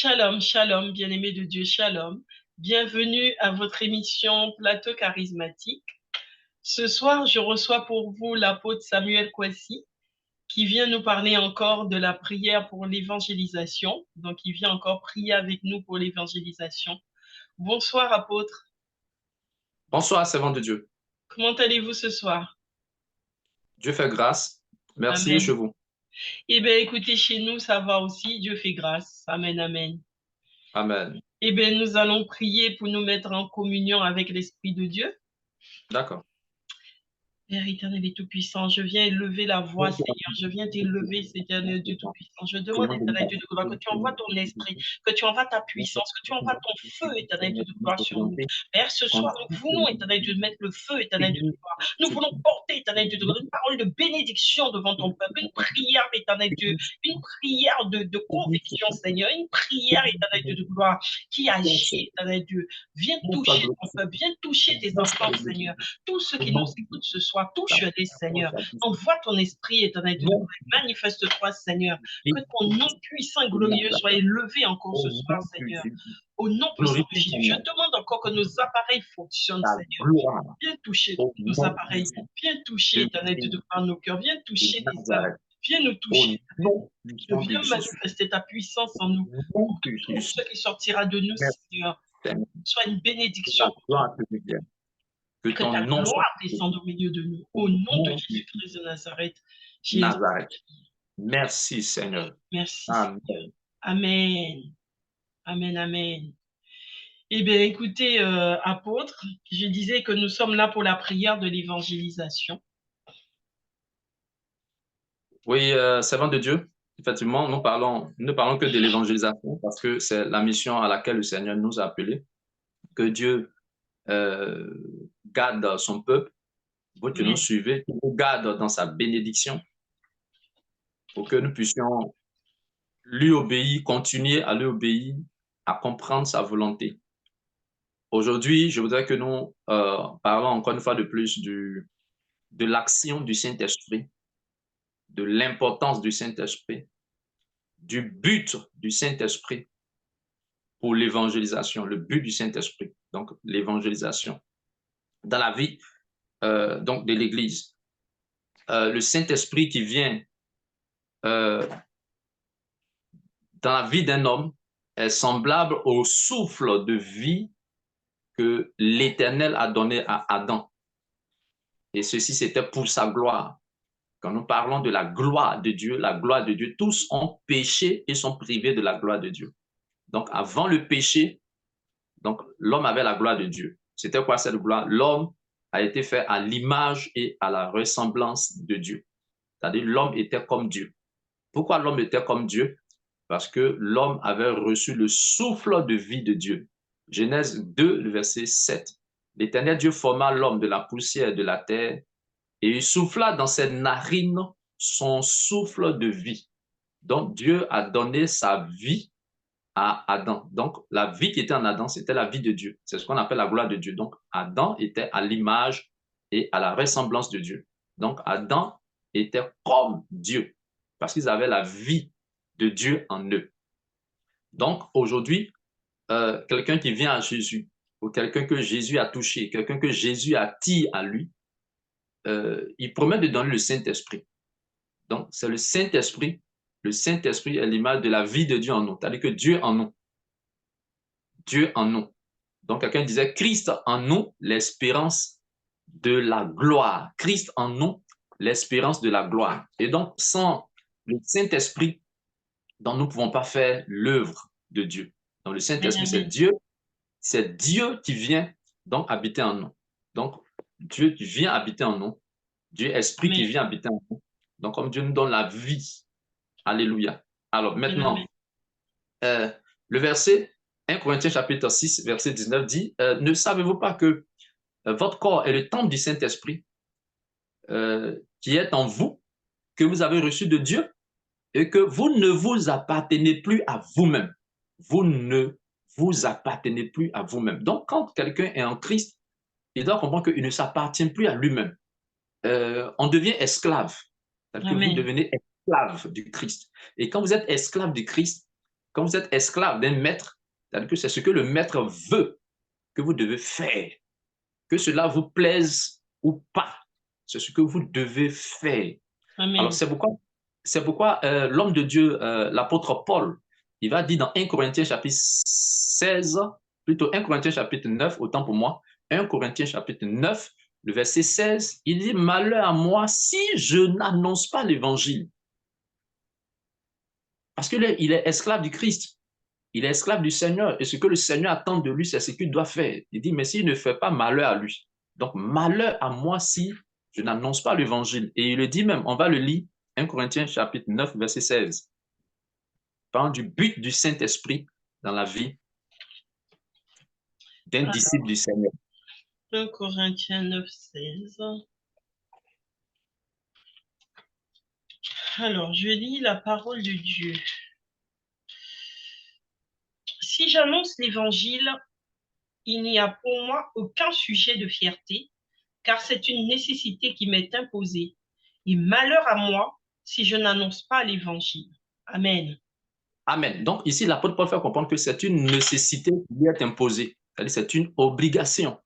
Shalom, shalom, bien-aimés de Dieu, shalom. Bienvenue à votre émission Plateau charismatique. Ce soir, je reçois pour vous l'apôtre Samuel Kwasi, qui vient nous parler encore de la prière pour l'évangélisation. Donc, il vient encore prier avec nous pour l'évangélisation. Bonsoir, apôtre. Bonsoir, servant de Dieu. Comment allez-vous ce soir? Dieu fait grâce. Merci et Amen. chez vous. Eh bien, écoutez, chez nous, ça va aussi. Dieu fait grâce. Amen, amen. Amen. Eh bien, nous allons prier pour nous mettre en communion avec l'Esprit de Dieu. D'accord. Père éternel et tout-puissant, je viens élever la voix, Seigneur. Je viens t'élever, Seigneur Dieu tout-puissant. Je demande, éternel Dieu de gloire, que tu envoies ton esprit, que tu envoies ta puissance, que tu envoies ton feu, éternel Dieu de gloire, sur nous. Père, ce soir, nous voulons, éternel Dieu, de mettre le feu, éternel Dieu de gloire. Nous voulons porter, éternel Dieu de gloire, une parole de bénédiction devant ton peuple, une prière, éternel Dieu, une prière de conviction, Seigneur, une prière, éternel Dieu de gloire, qui agit, éternel Dieu. Viens toucher ton peuple, viens toucher tes enfants, Seigneur. Tous ceux qui nous écoutent ce soir, touche-les, Seigneur. Envoie ton esprit, éternel Dieu, manifeste-toi, Seigneur. Que ton nom puissant et glorieux soit élevé encore ce soir, Seigneur. Au nom puissant de Jésus, je demande encore que nos appareils fonctionnent, Seigneur. Viens toucher nos appareils, viens toucher, éternel Dieu, de par nos cœurs, viens toucher tes âmes, viens nous toucher, viens manifester ta puissance en nous. Pour que tout ce qui sortira de nous, Seigneur, soit une bénédiction. Que ta gloire descende au milieu de nous. Au nom de Jésus-Christ de Nazareth. Nazareth. Merci, Seigneur. Merci, Seigneur. Amen. Amen, amen. Eh bien, écoutez, apôtre, je disais que nous sommes là pour la prière de l'évangélisation. Oui, servant de Dieu, effectivement, nous ne parlons que de l'évangélisation parce que c'est la mission à laquelle le Seigneur nous a appelés. Que Dieu garde son peuple, vous que nous suivez, qu'il nous garde dans sa bénédiction pour que nous puissions lui obéir, continuer à lui obéir, à comprendre sa volonté. Aujourd'hui, je voudrais que nous parlons encore une fois de plus de l'action du Saint-Esprit, de l'importance du Saint-Esprit, du but du Saint-Esprit pour l'évangélisation, le but du Saint-Esprit, donc l'évangélisation dans la vie donc de l'Église. Le Saint-Esprit qui vient dans la vie d'un homme est semblable au souffle de vie que l'Éternel a donné à Adam. Et ceci, c'était pour sa gloire. Quand nous parlons de la gloire de Dieu, tous ont péché et sont privés de la gloire de Dieu. Donc, avant le péché, donc l'homme avait la gloire de Dieu. C'était quoi cette gloire? L'homme a été fait à l'image et à la ressemblance de Dieu. C'est-à-dire l'homme était comme Dieu. Pourquoi l'homme était comme Dieu? Parce que l'homme avait reçu le souffle de vie de Dieu. Genèse 2, le verset 7. L'Éternel Dieu forma l'homme de la poussière de la terre et il souffla dans ses narines son souffle de vie. Donc Dieu a donné sa vie à Adam. Donc la vie qui était en Adam, c'était la vie de Dieu. C'est ce qu'on appelle la gloire de Dieu. Donc Adam était à l'image et à la ressemblance de Dieu. Donc Adam était comme Dieu parce qu'ils avaient la vie de Dieu en eux. Donc aujourd'hui, quelqu'un qui vient à Jésus ou quelqu'un que Jésus a touché, quelqu'un que Jésus attire à lui, il promet de donner le Saint-Esprit. Donc, c'est le Saint-Esprit. Le Saint-Esprit est l'image de la vie de Dieu en nous. C'est-à-dire que Dieu en nous. Dieu en nous. Donc, quelqu'un disait Christ en nous, l'espérance de la gloire. Christ en nous, l'espérance de la gloire. Et donc, sans le Saint-Esprit, donc nous ne pouvons pas faire l'œuvre de Dieu. Donc, le Saint-Esprit, c'est Dieu qui vient donc habiter en nous. Donc, Dieu qui vient habiter en nous. Dieu esprit qui vient habiter en nous. Donc, comme Dieu nous donne la vie. Alléluia. Alors, maintenant, le verset 1 Corinthiens chapitre 6, verset 19 dit, ne savez-vous pas que votre corps est le temple du Saint-Esprit qui est en vous, que vous avez reçu de Dieu et que vous ne vous appartenez plus à vous-même. Vous ne vous appartenez plus à vous-même. Donc, quand quelqu'un est en Christ, il doit comprendre qu'il ne s'appartient plus à lui-même. On devient esclave. C'est-à-dire que vous devenez esclave du Christ. Et quand vous êtes esclave du Christ, Quand vous êtes esclave d'un maître, c'est-à-dire que c'est ce que le maître veut que vous devez faire. Que cela vous plaise ou pas, c'est ce que vous devez faire. Alors, Amen. c'est pourquoi l'homme de Dieu, l'apôtre Paul, il va dire dans 1 Corinthiens chapitre 16, plutôt 1 Corinthiens chapitre 9, autant pour moi, 1 Corinthiens chapitre 9, le verset 16, il dit « Malheur à moi si je n'annonce pas l'évangile. » Parce qu'il est esclave du Christ. Il est esclave du Seigneur. Et ce que le Seigneur attend de lui, c'est ce qu'il doit faire. Il dit, mais s'il ne fait pas, malheur à lui. Donc, malheur à moi si je n'annonce pas l'évangile. Et il le dit même, on va le lire, 1 Corinthiens chapitre 9, verset 16. Parlant du but du Saint-Esprit dans la vie d'un disciple du Seigneur. 1 Corinthiens 9, 16. Alors, je lis la parole de Dieu. Si j'annonce l'évangile, il n'y a pour moi aucun sujet de fierté, car c'est une nécessité qui m'est imposée. Et malheur à moi si je n'annonce pas l'évangile. Amen. Amen. Donc, ici, l'apôtre Paul fait comprendre que c'est une nécessité qui lui est imposée. C'est-à-dire, c'est une obligation.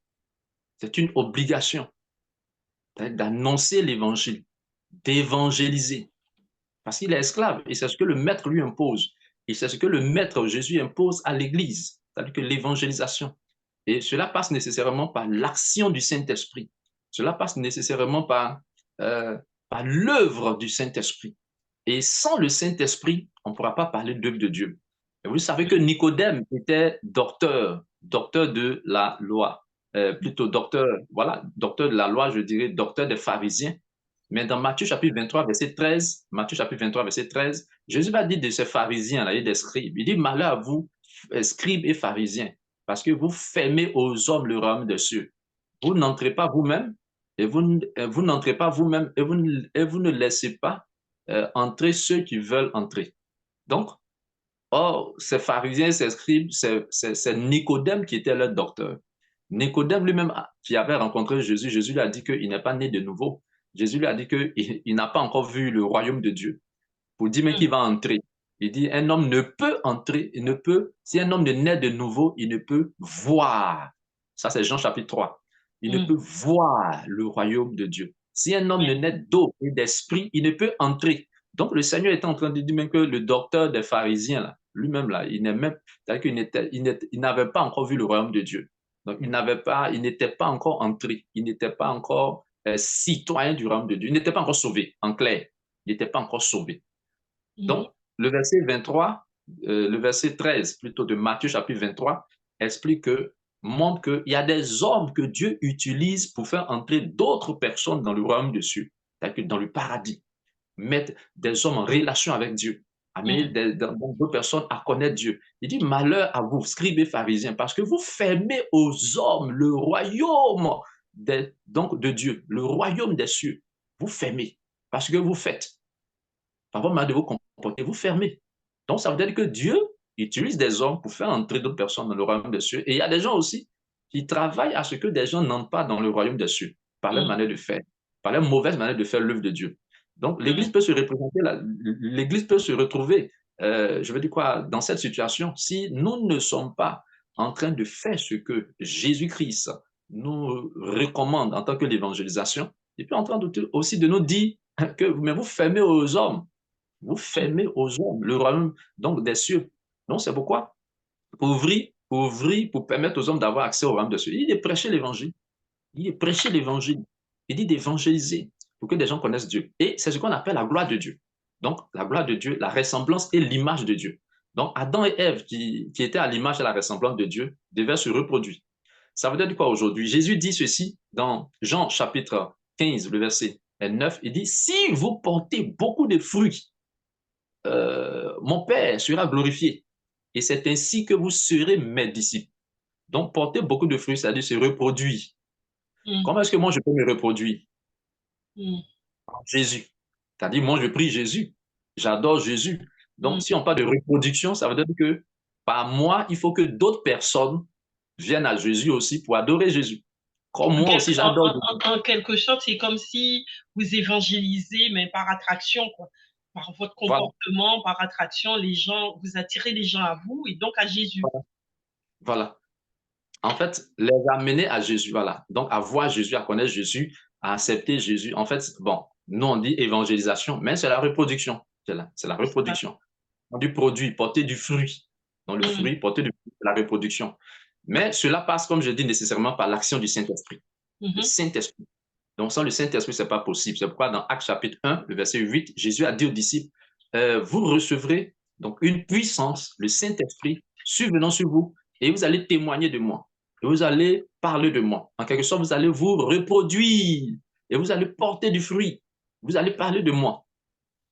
C'est une obligation d'annoncer l'évangile, d'évangéliser. Parce qu'il est esclave et c'est ce que le maître lui impose. Et c'est ce que le maître Jésus impose à l'Église, c'est-à-dire que l'évangélisation. Et cela passe nécessairement par l'action du Saint-Esprit. Cela passe nécessairement par l'œuvre du Saint-Esprit. Et sans le Saint-Esprit, on ne pourra pas parler d'œuvre de Dieu. Et vous savez que Nicodème était docteur de la loi, plutôt docteur de la loi, je dirais, docteur des pharisiens. Mais dans Matthieu chapitre 23, verset 13, Jésus va dire de ces pharisiens-là et des scribes, il dit, malheur à vous, scribes et pharisiens, parce que vous fermez aux hommes le royaume des cieux. Vous n'entrez pas vous-même, et vous n'entrez pas vous-même, et vous ne laissez pas entrer ceux qui veulent entrer. Donc, ces pharisiens, ces scribes, c'est Nicodème qui était leur docteur. Nicodème lui-même, qui avait rencontré Jésus, Jésus lui a dit qu'il n'est pas né de nouveau. Jésus lui a dit qu'il n'a pas encore vu le royaume de Dieu. Pour dire même qu'il va entrer. Il dit, un homme ne peut entrer, si un homme ne naît de nouveau, il ne peut voir. Ça, c'est Jean chapitre 3. Il ne peut voir le royaume de Dieu. Si un homme ne naît d'eau et d'esprit, il ne peut entrer. Donc, le Seigneur est en train de dire même que le docteur des pharisiens, là, lui-même, là, il n'avait pas encore vu le royaume de Dieu. Donc, il n'était pas encore entré. Il n'était pas encore citoyen du royaume de Dieu. Il n'était pas encore sauvé, en clair. Il n'était pas encore sauvé. Donc, le verset 23, le verset 13 plutôt de Matthieu chapitre 23 explique montre qu'il y a des hommes que Dieu utilise pour faire entrer d'autres personnes dans le royaume de Dieu, c'est-à-dire dans le paradis, mettre des hommes en relation avec Dieu, amener d'autres personnes à connaître Dieu. Il dit, malheur à vous, scribes et pharisiens, parce que vous fermez aux hommes le royaume de Dieu, le royaume des cieux. Vous fermez, parce que vous faites. Par votre manière de vous comporter, vous fermez. Donc, ça veut dire que Dieu utilise des hommes pour faire entrer d'autres personnes dans le royaume des cieux. Et il y a des gens aussi qui travaillent à ce que des gens n'entrent pas dans le royaume des cieux, par leur manière de faire, par leur mauvaise manière de faire l'œuvre de Dieu. Donc, l'Église peut se représenter, l'Église peut se retrouver, je veux dire quoi, dans cette situation, si nous ne sommes pas en train de faire ce que Jésus-Christ nous recommande en tant que l'évangélisation, et puis en train aussi de nous dire que mais vous fermez aux hommes. Vous fermez aux hommes le royaume donc des cieux. Donc, c'est pourquoi, pour permettre aux hommes d'avoir accès au royaume des cieux, il dit de prêcher l'évangile. Il dit de prêcher l'évangile. Il dit d'évangéliser pour que des gens connaissent Dieu. Et c'est ce qu'on appelle la gloire de Dieu. Donc, la gloire de Dieu, la ressemblance et l'image de Dieu. Donc, Adam et Ève, qui étaient à l'image et à la ressemblance de Dieu, devaient se reproduire. Ça veut dire quoi aujourd'hui? Jésus dit ceci dans Jean chapitre 15, le verset 9. Il dit, si vous portez beaucoup de fruits, mon Père sera glorifié. Et c'est ainsi que vous serez mes disciples. Donc, porter beaucoup de fruits, c'est-à-dire se reproduire. Comment est-ce que moi, je peux me reproduire? Jésus. C'est-à-dire, moi, je prie Jésus. J'adore Jésus. Donc, si on parle de reproduction, ça veut dire que par moi, il faut que d'autres personnes viennent à Jésus aussi pour adorer Jésus. Comme moi aussi, j'adore Jésus. En quelque sorte, c'est comme si vous évangélisez, mais par attraction, quoi. Par votre Voilà, comportement, par attraction, les gens, vous attirez les gens à vous et donc à Jésus. voilà. Voilà. En fait, les amener à Jésus, voilà. Donc, à voir Jésus, à connaître Jésus, à accepter Jésus. En fait, bon, nous, on dit évangélisation, mais c'est la reproduction. C'est la C'est ça. reproduction. Du produit, porter du fruit. Donc, le Mm. fruit, porter du fruit, c'est la reproduction. Mais cela passe, comme je dis, nécessairement par l'action du Saint-Esprit. Le Mhm. Saint-Esprit. Donc, sans le Saint-Esprit, ce n'est pas possible. C'est pourquoi dans Actes chapitre 1, le verset 8, Jésus a dit aux disciples, vous recevrez donc une puissance, le Saint-Esprit, survenant sur vous, et vous allez témoigner de moi. Et vous allez parler de moi. En quelque sorte, vous allez vous reproduire et vous allez porter du fruit. Vous allez parler de moi.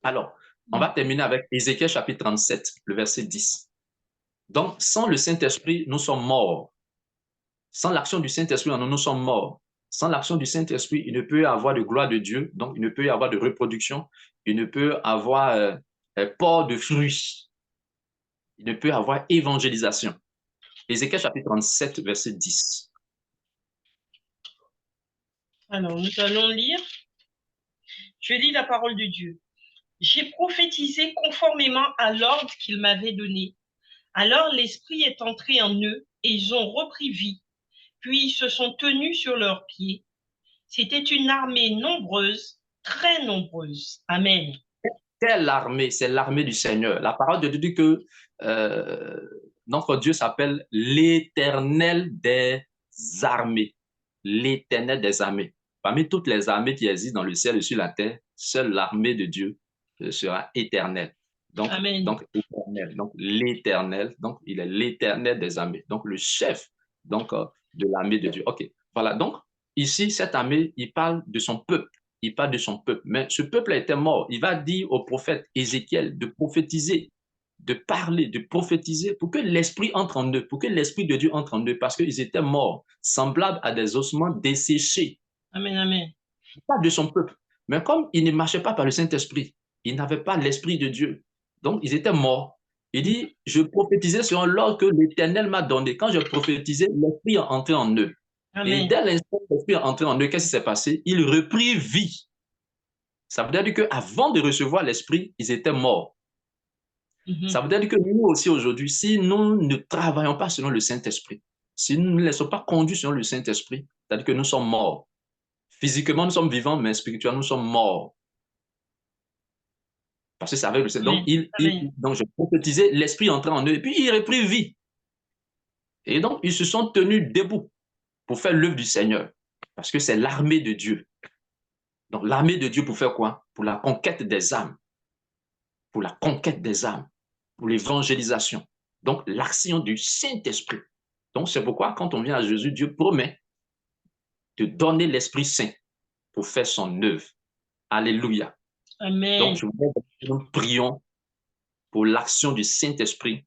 Alors, on va terminer avec Ézéchiel chapitre 37, le verset 10. Donc, sans le Saint-Esprit, nous sommes morts. Sans l'action du Saint-Esprit, nous sommes morts. Sans l'action du Saint-Esprit, il ne peut y avoir de gloire de Dieu, donc il ne peut y avoir de reproduction, il ne peut avoir port de fruits, il ne peut y avoir évangélisation. Ézéchiel chapitre 37, verset 10. Alors, nous allons lire. Je lis la parole de Dieu. J'ai prophétisé conformément à l'ordre qu'il m'avait donné. Alors l'Esprit est entré en eux et ils ont repris vie. Puis ils se sont tenus sur leurs pieds. C'était une armée nombreuse, très nombreuse. Amen. Quelle armée? C'est l'armée du Seigneur. La parole de Dieu dit que notre Dieu s'appelle l'Éternel des armées. L'Éternel des armées. Parmi toutes les armées qui existent dans le ciel et sur la terre, seule l'armée de Dieu sera éternelle. Amen. Donc éternel. Donc l'Éternel. Donc il est l'Éternel des armées. Donc le chef de l'armée de Dieu. OK. Voilà. Donc ici, cette armée, il parle de son peuple. Il parle de son peuple. Mais ce peuple était mort. Il va dire au prophète Ézéchiel de prophétiser, de parler, de prophétiser pour que l'esprit entre en eux, pour que l'esprit de Dieu entre en eux, parce qu'ils étaient morts, semblables à des ossements desséchés. Amen, amen. Pas de son peuple. Mais comme ils ne marchaient pas par le Saint-Esprit, ils n'avaient pas l'esprit de Dieu. Donc, ils étaient morts. Il dit, je prophétisais selon l'ordre que l'Éternel m'a donné. Quand je prophétisais, l'esprit est entré en eux. Et Amen. dès l'instant que l'esprit est entré en eux, qu'est-ce qui s'est passé? Il reprit vie. Ça veut dire qu'avant de recevoir l'esprit, ils étaient morts. Ça veut dire que nous aussi aujourd'hui, si nous ne travaillons pas selon le Saint-Esprit, si nous ne laissons pas conduire selon le Saint-Esprit, c'est-à-dire que nous sommes morts. Physiquement, nous sommes vivants, mais spirituellement, nous sommes morts. Parce que c'est avec le Saint. Amen. Amen. Donc, je prophétisais, l'esprit entrait en eux, et puis il reprit vie. Et donc, ils se sont tenus debout pour faire l'œuvre du Seigneur. Parce que c'est l'armée de Dieu. Donc, l'armée de Dieu pour faire quoi? Pour la conquête des âmes. Pour la conquête des âmes. Pour l'évangélisation. Donc, l'action du Saint-Esprit. Donc, c'est pourquoi, quand on vient à Jésus, Dieu promet de donner l'Esprit Saint pour faire son œuvre. Alléluia. Donc, Amen. je voudrais que nous prions pour l'action du Saint-Esprit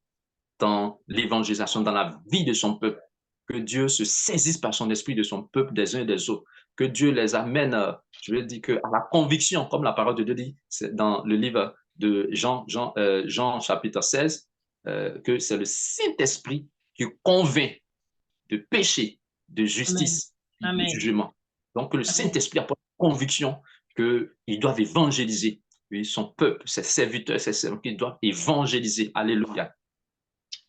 dans l'évangélisation, dans la vie de son peuple. Que Dieu se saisisse par son esprit de son peuple, des uns et des autres. Que Dieu les amène, je veux dire, à la conviction, comme la parole de Dieu dit, c'est dans le livre de Jean chapitre 16, que c'est le Saint-Esprit qui convainc de péché, de Amen. justice, de Amen. jugement. Donc, le Amen. Saint-Esprit apporte conviction qu'ils doivent évangéliser. Oui, son peuple, ses serviteurs, ses serviteurs, qu'ils doivent évangéliser. Alléluia.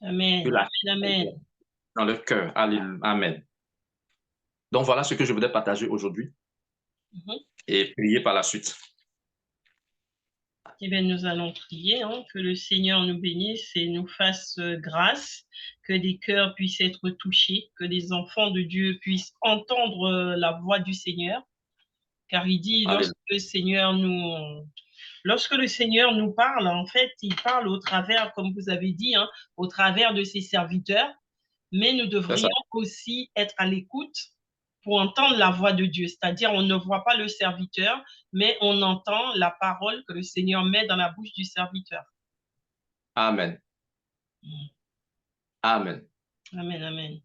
Que Amen. la Amen. dans leur cœur. Alléluia. Amen. Donc, voilà ce que je voudrais partager aujourd'hui et prier par la suite. Eh bien, nous allons prier, que le Seigneur nous bénisse et nous fasse grâce, que des cœurs puissent être touchés, que les enfants de Dieu puissent entendre la voix du Seigneur, car il dit, Alléluia. lorsque le Seigneur nous parle, en fait, il parle au travers, comme vous avez dit, au travers de ses serviteurs, mais nous C'est ça. devrions aussi être à l'écoute pour entendre la voix de Dieu. C'est-à-dire, on ne voit pas le serviteur, mais on entend la parole que le Seigneur met dans la bouche du serviteur. Amen. Amen. Amen, amen.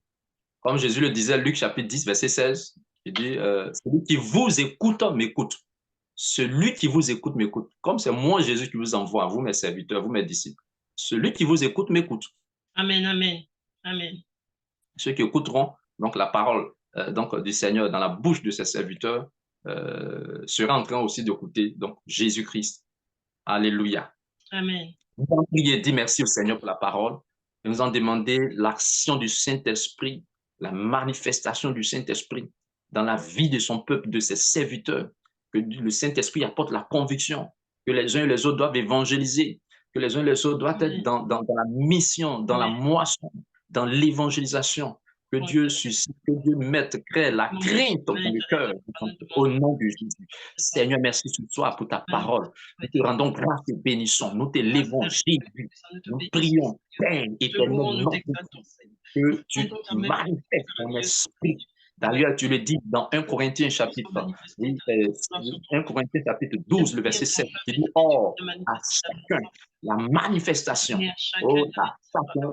Comme Jésus le disait, Luc chapitre 10, verset 16, il dit, celui qui vous écoute, m'écoute. Celui qui vous écoute, m'écoute. Comme c'est moi, Jésus, qui vous envoie, vous, mes serviteurs, vous, mes disciples. Celui qui vous écoute, m'écoute. Amen, amen. Amen. Ceux qui écouteront donc la parole donc, du Seigneur dans la bouche de ses serviteurs sera en train aussi d'écouter donc Jésus-Christ. Alléluia. Amen. Nous allons prier, dire merci au Seigneur pour la parole. Et nous allons demander l'action du Saint-Esprit, la manifestation du Saint-Esprit dans la vie de son peuple, de ses serviteurs. Que le Saint-Esprit apporte la conviction que les uns et les autres doivent évangéliser, que les uns et les autres doivent être dans la mission, dans la moisson, dans l'évangélisation. Que Dieu suscite, que Dieu mette, crée la crainte dans le cœur, au nom de Jésus. Seigneur, merci ce soir pour ta parole. Nous te rendons grâce et bénissons. Nous te lèvons, Jésus. Nous prions, Père éternel, que tu manifestes ton esprit. D'ailleurs, tu le dis dans 1 Corinthiens chapitre, 1 Corinthiens chapitre 12, le verset 7. Tu dis, or, à chacun, la manifestation,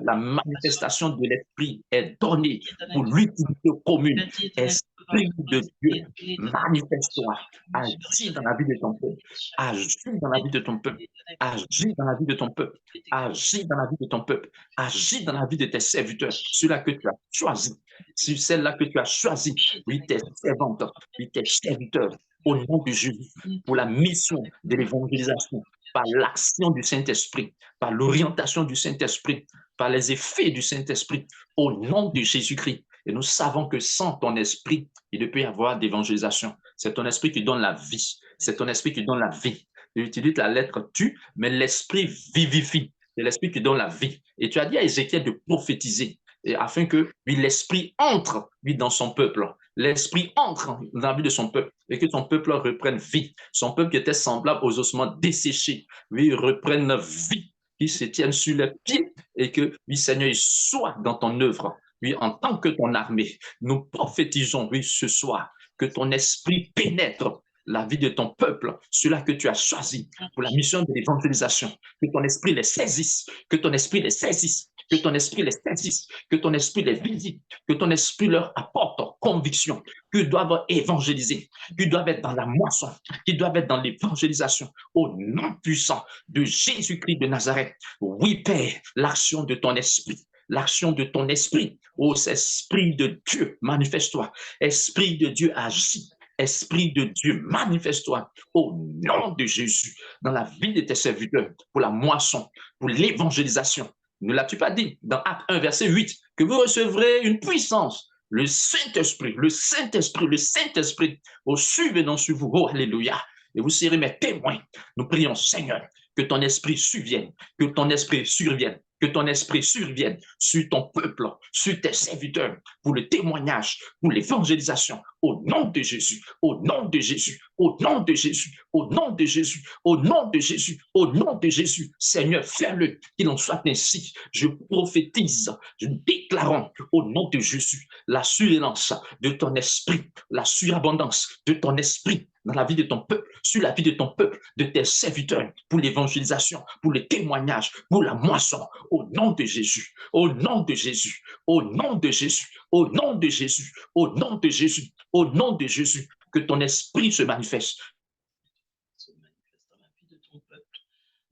la manifestation de l'esprit est donnée pour l'utilité commune. Esprit de Dieu, manifeste-toi, agis dans la vie de ton peuple, agis dans la vie de ton peuple, agis dans la vie de ton peuple, agis dans la vie de ton peuple, agis dans la vie de tes serviteurs, ceux-là que tu as choisis, sur celle-là que tu as choisi, oui, tes servantes, oui, tes serviteurs, au nom de Jésus, pour la mission de l'évangélisation, par l'action du Saint-Esprit, par l'orientation du Saint-Esprit, par les effets du Saint-Esprit, au nom de Jésus-Christ. Et nous savons que sans ton esprit, il ne peut y avoir d'évangélisation. C'est ton esprit qui donne la vie. C'est ton esprit qui donne la vie. J'utilise la lettre tu, mais l'esprit vivifie. C'est l'esprit qui donne la vie. Et tu as dit à Ézéchiel de prophétiser, et afin que l'esprit entre dans son peuple. L'esprit entre dans la vie de son peuple et que son peuple reprenne vie. Son peuple qui était semblable aux ossements desséchés, lui reprenne vie, qu'il se tienne sur les pieds et que, oui, Seigneur, il soit dans ton œuvre. Oui, en tant que ton armée, nous prophétisons, oui, ce soir, que ton esprit pénètre la vie de ton peuple, ceux-là que tu as choisi pour la mission de l'évangélisation, que ton esprit les saisisse, que ton esprit les saisisse, que ton esprit les saisisse, que ton esprit les visite, que ton esprit leur apporte conviction, qu'ils doivent évangéliser, qu'ils doivent être dans la moisson, qu'ils doivent être dans l'évangélisation, au nom puissant de Jésus-Christ de Nazareth. Oui, Père, l'action de ton esprit, l'action de ton esprit, ô esprit de Dieu, manifeste-toi, esprit de Dieu agit. Esprit de Dieu, manifeste-toi au nom de Jésus dans la vie de tes serviteurs pour la moisson, pour l'évangélisation. Ne l'as-tu pas dit dans Acte 1, verset 8, que vous recevrez une puissance, le Saint-Esprit, le Saint-Esprit, le Saint-Esprit, au survenant sur vous, oh, alléluia, et vous serez mes témoins. Nous prions, Seigneur, que ton esprit survienne, que ton esprit survienne, que ton esprit survienne sur ton peuple, sur tes serviteurs, pour le témoignage, pour l'évangélisation, au nom de Jésus, au nom de Jésus, au nom de Jésus, au nom de Jésus, au nom de Jésus, au nom de Jésus. Seigneur, fais-le, qu'il en soit ainsi. Je prophétise, je déclare au nom de Jésus la surélance de ton esprit, la surabondance de ton esprit dans la vie de ton peuple, sur la vie de ton peuple, de tes serviteurs, pour l'évangélisation, pour le témoignage, pour la moisson, au nom de Jésus, au nom de Jésus, au nom de Jésus, au nom de Jésus, au nom de Jésus, au nom de Jésus, que ton esprit se manifeste.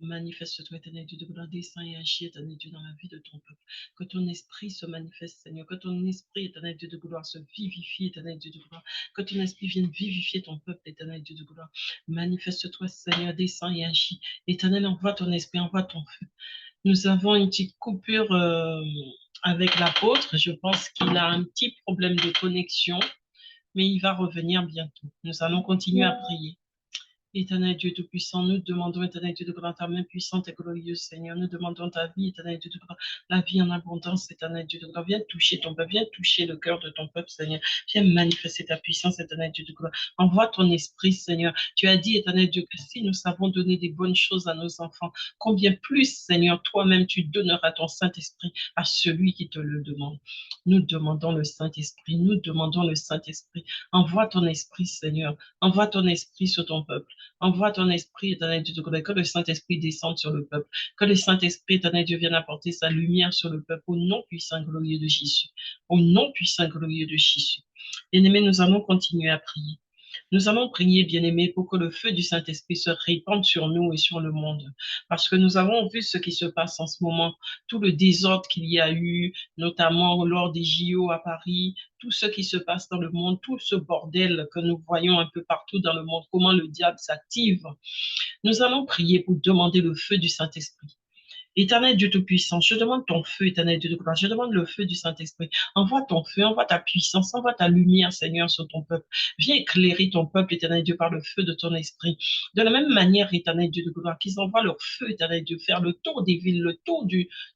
Manifeste-toi, éternel Dieu de gloire, descends et agis, éternel Dieu, dans la vie de ton peuple. Que ton esprit se manifeste, Seigneur. Que ton esprit, éternel Dieu de gloire, se vivifie, éternel Dieu de gloire. Que ton esprit vienne vivifier ton peuple, éternel Dieu de gloire. Manifeste-toi, Seigneur, descends et agis. Éternel, envoie ton esprit, envoie ton feu. Nous avons une petite coupure avec l'apôtre. Je pense qu'il a un petit problème de connexion, mais il va revenir bientôt. Nous allons continuer à prier. Éternel Dieu Tout-Puissant, nous demandons, éternel Dieu de gloire, ta main puissante et glorieuse, Seigneur. Nous demandons ta vie, éternel Dieu de gloire, la vie en abondance, éternel Dieu de gloire. Viens toucher ton peuple, viens toucher le cœur de ton peuple, Seigneur. Viens manifester ta puissance, éternel Dieu de gloire. Envoie ton esprit, Seigneur. Tu as dit, éternel Dieu, que si nous savons donner des bonnes choses à nos enfants, combien plus, Seigneur, toi-même, tu donneras ton Saint-Esprit à celui qui te le demande. Nous demandons le Saint-Esprit, nous demandons le Saint-Esprit. Envoie ton esprit, Seigneur. Envoie ton esprit sur ton peuple. Envoie ton esprit, éternel Dieu de gloire, que le Saint-Esprit descende sur le peuple, que le Saint-Esprit, éternel Dieu, vienne apporter sa lumière sur le peuple, au nom puissant et glorieux de Jésus. Au nom puissant et glorieux de Jésus. Bien-aimés, nous allons continuer à prier. Nous allons prier, bien-aimés, pour que le feu du Saint-Esprit se répande sur nous et sur le monde. Parce que nous avons vu ce qui se passe en ce moment, tout le désordre qu'il y a eu, notamment lors des JO à Paris, tout ce qui se passe dans le monde, tout ce bordel que nous voyons un peu partout dans le monde, comment le diable s'active. Nous allons prier pour demander le feu du Saint-Esprit. Éternel Dieu Tout-Puissant, je demande ton feu, éternel Dieu de gloire. Je demande le feu du Saint-Esprit. Envoie ton feu, envoie ta puissance, envoie ta lumière, Seigneur, sur ton peuple. Viens éclairer ton peuple, éternel Dieu, par le feu de ton esprit. De la même manière, éternel Dieu de gloire, qu'ils envoient leur feu, éternel Dieu, faire le tour des villes, le tour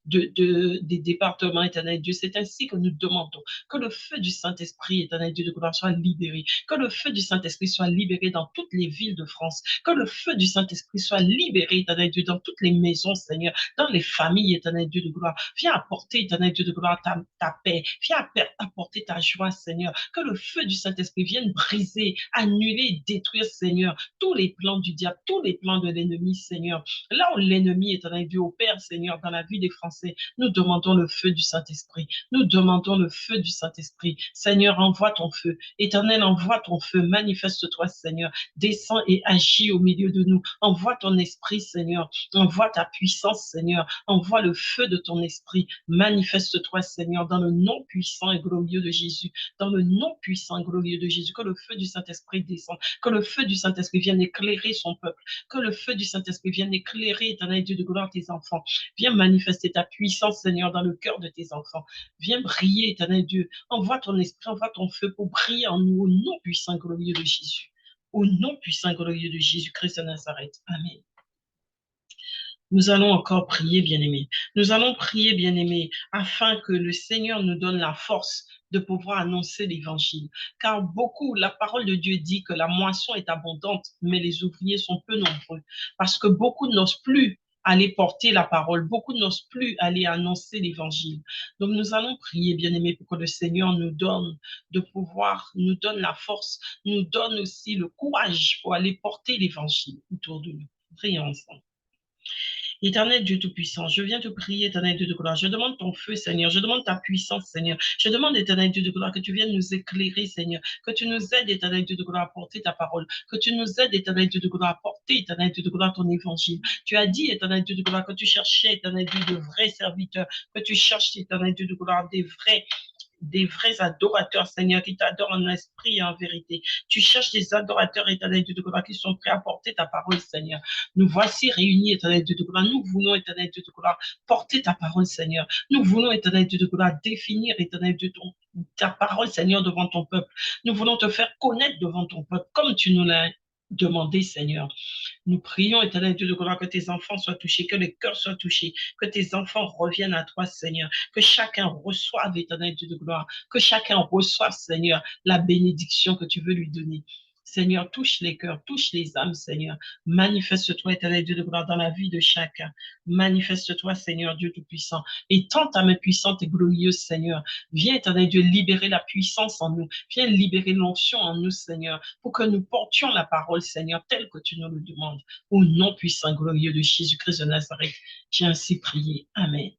des départements, éternel Dieu. C'est ainsi que nous demandons que le feu du Saint-Esprit, éternel Dieu de gloire, soit libéré. Que le feu du Saint-Esprit soit libéré dans toutes les villes de France. Que le feu du Saint-Esprit soit libéré, éternel Dieu, dans toutes les maisons, Seigneur, dans les familles, éternel Dieu de gloire. Viens apporter, éternel Dieu de gloire, ta paix. Viens apporter ta joie, Seigneur. Que le feu du Saint-Esprit vienne briser, annuler, détruire, Seigneur, tous les plans du diable, tous les plans de l'ennemi, Seigneur. Là où l'ennemi, éternel Dieu, opère, Seigneur, dans la vie des Français, nous demandons le feu du Saint-Esprit. Nous demandons le feu du Saint-Esprit. Seigneur, envoie ton feu. Éternel, envoie ton feu. Manifeste-toi, Seigneur. Descends et agis au milieu de nous. Envoie ton esprit, Seigneur. Envoie ta puissance, Seigneur. Envoie le feu de ton esprit. Manifeste-toi, Seigneur, dans le nom puissant et glorieux de Jésus. Dans le nom puissant et glorieux de Jésus. Que le feu du Saint-Esprit descende. Que le feu du Saint-Esprit vienne éclairer son peuple. Que le feu du Saint-Esprit vienne éclairer, éternel Dieu de gloire, tes enfants. Viens manifester ta puissance, Seigneur, dans le cœur de tes enfants. Viens briller, éternel Dieu. Envoie ton esprit, envoie ton feu pour briller en nous au nom puissant et glorieux de Jésus. Au nom puissant et glorieux de Jésus-Christ de Nazareth. Amen. Nous allons encore prier, bien-aimés. Nous allons prier, bien-aimés, afin que le Seigneur nous donne la force de pouvoir annoncer l'évangile. Car beaucoup, la parole de Dieu dit que la moisson est abondante, mais les ouvriers sont peu nombreux. Parce que beaucoup n'osent plus aller porter la parole. Beaucoup n'osent plus aller annoncer l'évangile. Donc nous allons prier, bien-aimés, pour que le Seigneur nous donne de pouvoir, nous donne la force, nous donne aussi le courage pour aller porter l'évangile autour de nous. Prions ensemble. Éternel Dieu Tout-Puissant, je viens te prier, éternel Dieu de gloire. Je demande ton feu, Seigneur. Je demande ta puissance, Seigneur. Je demande, éternel Dieu de gloire, que tu viennes nous éclairer, Seigneur. Que tu nous aides, éternel Dieu de gloire, à porter ta parole. Que tu nous aides, éternel Dieu de gloire, à porter, éternel Dieu de gloire, ton évangile. Tu as dit, éternel Dieu de gloire, que tu cherchais, éternel Dieu, de vrais serviteurs. Que tu cherches, éternel Dieu de gloire, des vrais adorateurs, Seigneur, qui t'adorent en esprit et en vérité. Tu cherches des adorateurs, éternel Dieu de gloire, qui sont prêts à porter ta parole, Seigneur. Nous voici réunis, éternel Dieu de gloire. Nous voulons, éternel Dieu de gloire, porter ta parole, Seigneur. Nous voulons, éternel Dieu de gloire, définir, éternel Dieu, ta parole, Seigneur, devant ton peuple. Nous voulons te faire connaître devant ton peuple, comme tu nous l'as demandé, Seigneur. Nous prions, éternel Dieu de gloire, que tes enfants soient touchés, que les cœurs soient touchés, que tes enfants reviennent à toi, Seigneur, que chacun reçoive, éternel Dieu de gloire, que chacun reçoive, Seigneur, la bénédiction que tu veux lui donner. Seigneur, touche les cœurs, touche les âmes, Seigneur. Manifeste-toi, éternel Dieu de gloire, dans la vie de chacun. Manifeste-toi, Seigneur Dieu Tout-Puissant. Et tends ta main puissante et glorieuse, Seigneur. Viens, éternel Dieu, libérer la puissance en nous. Viens libérer l'onction en nous, Seigneur, pour que nous portions la parole, Seigneur, telle que tu nous le demandes. Au nom puissant, glorieux de Jésus-Christ de Nazareth, j'ai ainsi prié. Amen.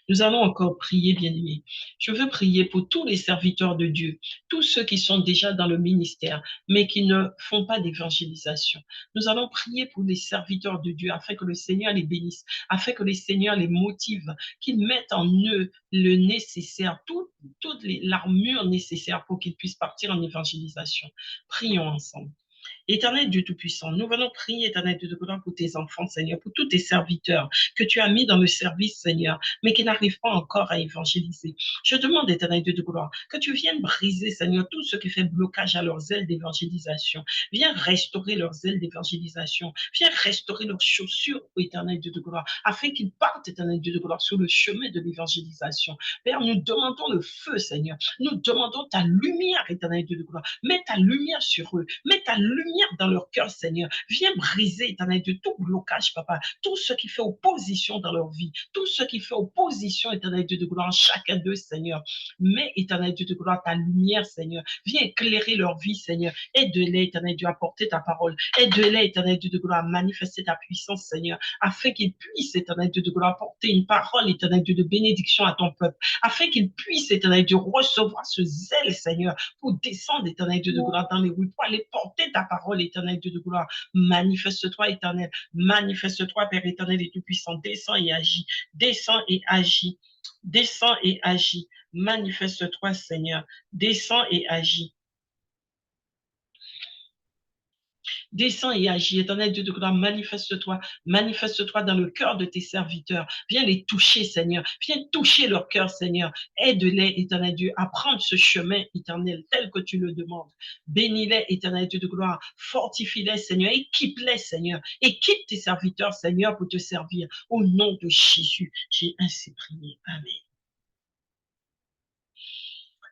Nous allons encore prier, bien-aimés. Je veux prier pour tous les serviteurs de Dieu, tous ceux qui sont déjà dans le ministère, mais qui ne font pas d'évangélisation. Nous allons prier pour les serviteurs de Dieu, afin que le Seigneur les bénisse, afin que le Seigneur les motive, qu'ils mettent en eux le nécessaire, toute l'armure nécessaire pour qu'ils puissent partir en évangélisation. Prions ensemble. Éternel Dieu Tout-Puissant, nous venons prier, éternel Dieu de gloire, pour tes enfants, Seigneur, pour tous tes serviteurs que tu as mis dans le service, Seigneur, mais qui n'arrivent pas encore à évangéliser. Je demande, éternel Dieu de gloire, que tu viennes briser, Seigneur, tout ce qui fait blocage à leurs ailes d'évangélisation. Viens restaurer leurs ailes d'évangélisation. Viens restaurer leurs chaussures, éternel Dieu de gloire, afin qu'ils partent, éternel Dieu de gloire, sur le chemin de l'évangélisation. Père, nous demandons le feu, Seigneur. Nous demandons ta lumière, éternel Dieu de gloire. Mets ta lumière sur eux. Mets ta lumière lumière dans leur cœur, Seigneur. Viens briser, éternel Dieu, tout blocage, papa, tout ce qui fait opposition dans leur vie, tout ce qui fait opposition, éternel Dieu de gloire, en chacun d'eux, Seigneur. Mais, éternel Dieu de gloire, ta lumière, Seigneur, viens éclairer leur vie, Seigneur. Aide-les, éternel Dieu, à porter ta parole. Aide-les, éternel Dieu de gloire, à manifester ta puissance, Seigneur, afin qu'ils puissent, éternel Dieu de gloire, porter une parole, éternel Dieu, de bénédiction à ton peuple, afin qu'ils puissent, éternel Dieu, recevoir ce zèle, Seigneur, pour descendre, éternel Dieu de gloire, dans les rues, pour aller porter ta parole, éternel Dieu de gloire. Manifeste-toi, éternel. Manifeste-toi, Père éternel et tout-puissant. Descends et agis. Descends et agis. Descends et agis. Manifeste-toi, Seigneur. Descends et agis. Descends et agis, éternel Dieu de gloire, manifeste-toi, manifeste-toi dans le cœur de tes serviteurs. Viens les toucher, Seigneur. Viens toucher leur cœur, Seigneur. Aide-les, éternel Dieu, à prendre ce chemin éternel tel que tu le demandes. Bénis-les, éternel Dieu de gloire. Fortifie-les, Seigneur. Équipe-les, Seigneur. Équipe tes serviteurs, Seigneur, pour te servir. Au nom de Jésus, j'ai ainsi prié. Amen.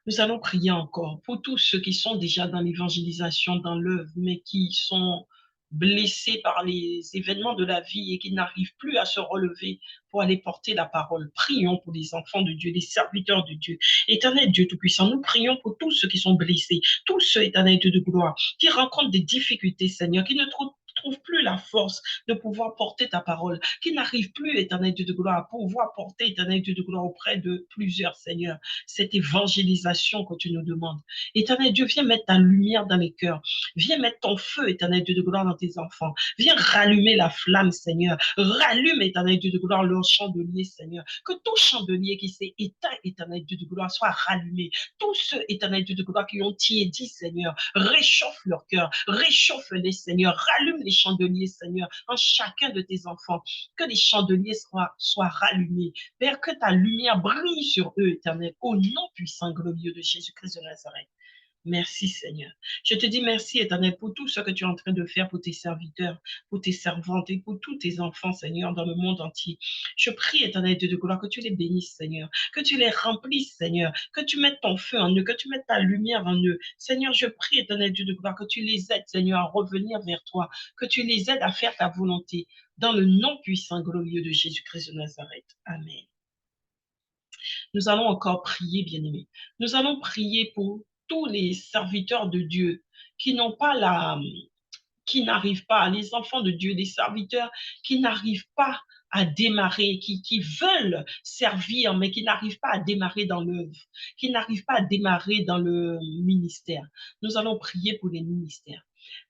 Nous allons prier encore pour tous ceux qui sont déjà dans l'évangélisation, dans l'œuvre, mais qui sont blessés par les événements de la vie et qui n'arrivent plus à se relever pour aller porter la parole. Prions pour les enfants de Dieu, les serviteurs de Dieu. Éternel Dieu Tout-Puissant, nous prions pour tous ceux qui sont blessés, tous ceux, éternel Dieu de gloire, qui rencontrent des difficultés, Seigneur, qui ne trouvent plus la force de pouvoir porter ta parole, qui n'arrive plus, éternel Dieu de gloire, à pouvoir porter, éternel Dieu de gloire, auprès de plusieurs, Seigneur, cette évangélisation que tu nous demandes. Éternel Dieu, viens mettre ta lumière dans les cœurs, viens mettre ton feu, éternel Dieu de gloire, dans tes enfants, viens rallumer la flamme, Seigneur, rallume, éternel Dieu de gloire, leur chandelier, Seigneur, que tout chandelier qui s'est éteint, éternel Dieu de gloire, soit rallumé. Tous ceux, éternel Dieu de gloire, qui ont tiédi, Seigneur, réchauffe leur cœur, réchauffe-les, Seigneur, rallume les chandeliers, Seigneur, en chacun de tes enfants, que les chandeliers soient rallumés. Père, que ta lumière brille sur eux, éternel, au nom puissant, glorieux de Jésus-Christ de Nazareth. Merci, Seigneur. Je te dis merci, éternel, pour tout ce que tu es en train de faire pour tes serviteurs, pour tes servantes et pour tous tes enfants, Seigneur, dans le monde entier. Je prie, éternel Dieu de gloire, que tu les bénisses, Seigneur, que tu les remplisses, Seigneur, que tu mettes ton feu en eux, que tu mettes ta lumière en eux. Seigneur, je prie, éternel Dieu de gloire, que tu les aides, Seigneur, à revenir vers toi, que tu les aides à faire ta volonté, dans le nom puissant, glorieux de Jésus-Christ de Nazareth. Amen. Nous allons encore prier, bien-aimés. Nous allons prier pour tous les serviteurs de Dieu qui n'ont pas qui n'arrivent pas, les enfants de Dieu, les serviteurs qui n'arrivent pas à démarrer, qui veulent servir, mais qui n'arrivent pas à démarrer dans l'œuvre, qui n'arrivent pas à démarrer dans le ministère. Nous allons prier pour les ministères.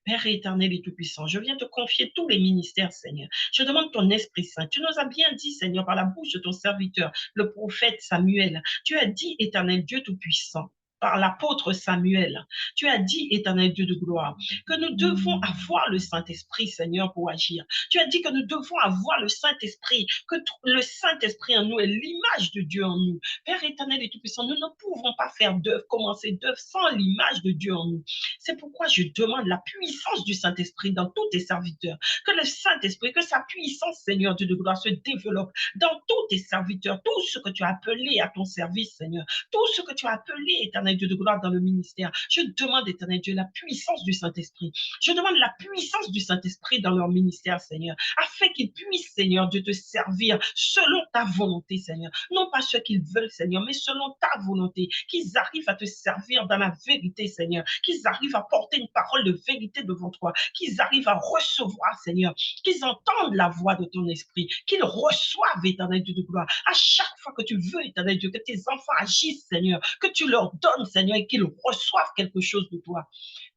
Père éternel et tout-puissant, je viens te confier tous les ministères, Seigneur. Je demande ton Esprit Saint. Tu nous as bien dit, Seigneur, par la bouche de ton serviteur, le prophète Samuel. Tu as dit, éternel Dieu tout-puissant, par l'apôtre Samuel. Tu as dit, éternel Dieu de gloire, que nous devons avoir le Saint-Esprit, Seigneur, pour agir. Tu as dit que nous devons avoir le Saint-Esprit, que le Saint-Esprit en nous est l'image de Dieu en nous. Père éternel et tout-puissant, nous ne pouvons pas faire d'œuvre, commencer d'œuvre sans l'image de Dieu en nous. C'est pourquoi je demande la puissance du Saint-Esprit dans tous tes serviteurs. Que le Saint-Esprit, que sa puissance, Seigneur Dieu de gloire, se développe dans tous tes serviteurs, tout ce que tu as appelé à ton service, Seigneur, tout ce que tu as appelé, éternel Dieu de gloire, dans le ministère. Je demande, éternel Dieu, la puissance du Saint-Esprit. Je demande la puissance du Saint-Esprit dans leur ministère, Seigneur, afin qu'ils puissent, Seigneur Dieu, te servir selon ta volonté, Seigneur. Non pas ce qu'ils veulent, Seigneur, mais selon ta volonté. Qu'ils arrivent à te servir dans la vérité, Seigneur. Qu'ils arrivent à porter une parole de vérité devant toi. Qu'ils arrivent à recevoir, Seigneur. Qu'ils entendent la voix de ton esprit. Qu'ils reçoivent, éternel Dieu de gloire. À chaque fois que tu veux, éternel Dieu, que tes enfants agissent, Seigneur, que tu leur donnes, Seigneur, et qu'ils reçoivent quelque chose de toi.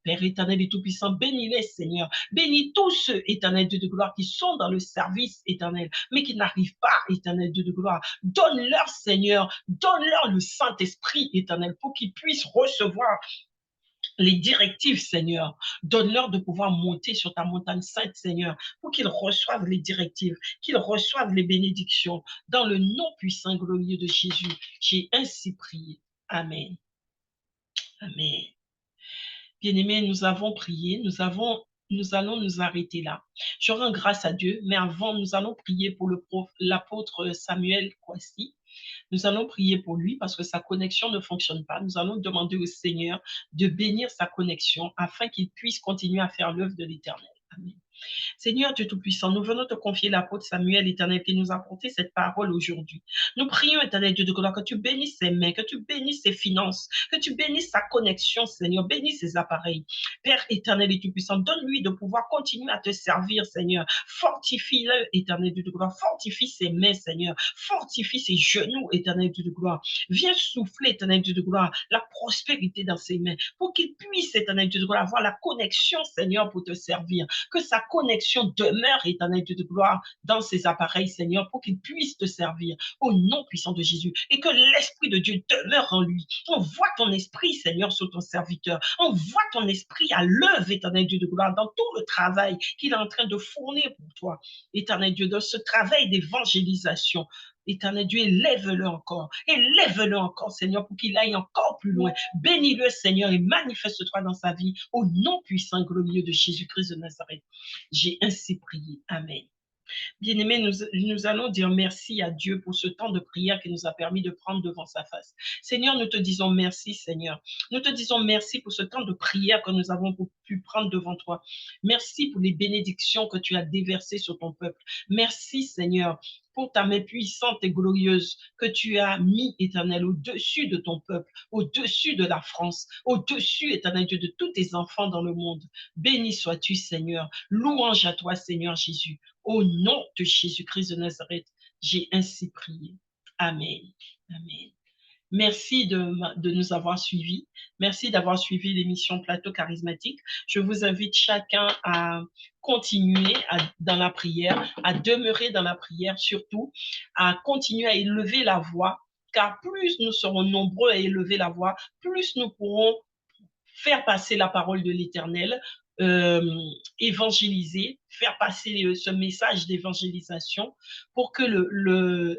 Père éternel et tout-puissant, bénis-les, Seigneur. Bénis tous ceux, éternel Dieu de gloire, qui sont dans le service éternel, mais qui n'arrivent pas, éternel Dieu de gloire. Donne-leur, Seigneur, donne-leur le Saint-Esprit éternel pour qu'ils puissent recevoir les directives, Seigneur. Donne-leur de pouvoir monter sur ta montagne sainte, Seigneur, pour qu'ils reçoivent les directives, qu'ils reçoivent les bénédictions. Dans le nom puissant glorieux de Jésus, j'ai ainsi prié. Amen. Amen. Bien-aimés, nous avons prié, nous allons nous arrêter là. Je rends grâce à Dieu, mais avant, nous allons prier pour l'apôtre Samuel Kwasi. Nous allons prier pour lui parce que sa connexion ne fonctionne pas. Nous allons demander au Seigneur de bénir sa connexion afin qu'il puisse continuer à faire l'œuvre de l'Éternel. Amen. Seigneur Dieu Tout-Puissant, nous venons te confier l'apôtre Samuel, Éternel, qui nous a apporté cette parole aujourd'hui. Nous prions, Éternel Dieu de gloire, que tu bénisses ses mains, que tu bénisses ses finances, que tu bénisses sa connexion, Seigneur, bénis ses appareils. Père éternel et Tout-Puissant, donne-lui de pouvoir continuer à te servir, Seigneur. Fortifie-le, Éternel Dieu de gloire, fortifie ses mains, Seigneur, fortifie ses genoux, Éternel Dieu de gloire. Viens souffler, Éternel Dieu de gloire, la prospérité dans ses mains, pour qu'il puisse, Éternel Dieu de gloire, avoir la connexion, Seigneur, pour te servir. Que sa connexion demeure, éternel Dieu de gloire, dans ses appareils, Seigneur, pour qu'il puisse te servir au nom puissant de Jésus et que l'Esprit de Dieu demeure en lui. On voit ton esprit, Seigneur, sur ton serviteur. On voit ton esprit à l'œuvre, éternel Dieu de gloire, dans tout le travail qu'il est en train de fournir pour toi. Éternel Dieu, dans ce travail d'évangélisation, Éternel Dieu, élève-le encore, Seigneur, pour qu'il aille encore plus loin. Bénis-le, Seigneur, et manifeste-toi dans sa vie au nom puissant et glorieux de Jésus-Christ de Nazareth. J'ai ainsi prié. Amen. Bien-aimés, nous allons dire merci à Dieu pour ce temps de prière qui nous a permis de prendre devant sa face. Seigneur, nous te disons merci, Seigneur. Nous te disons merci pour ce temps de prière que nous avons pu prendre devant toi. Merci pour les bénédictions que tu as déversées sur ton peuple. Merci, Seigneur, pour ta main puissante et glorieuse que tu as mis, éternel, au-dessus de ton peuple, au-dessus de la France, au-dessus, éternel Dieu, de tous tes enfants dans le monde. Béni sois-tu, Seigneur. Louange à toi, Seigneur Jésus. Au nom de Jésus-Christ de Nazareth, j'ai ainsi prié. Amen. Amen. Merci de nous avoir suivis. Merci d'avoir suivi l'émission Plateau Charismatique. Je vous invite chacun à continuer dans la prière, à demeurer dans la prière, surtout à continuer à élever la voix, car plus nous serons nombreux à élever la voix, plus nous pourrons faire passer la parole de l'Éternel, évangéliser, faire passer ce message d'évangélisation pour que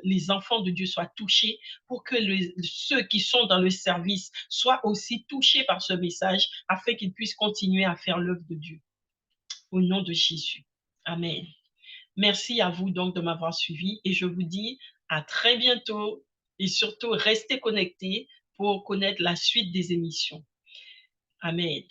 les enfants de Dieu soient touchés, pour que ceux qui sont dans le service soient aussi touchés par ce message afin qu'ils puissent continuer à faire l'œuvre de Dieu. Au nom de Jésus. Amen. Merci à vous donc de m'avoir suivi et je vous dis à très bientôt et surtout restez connectés pour connaître la suite des émissions. Amen.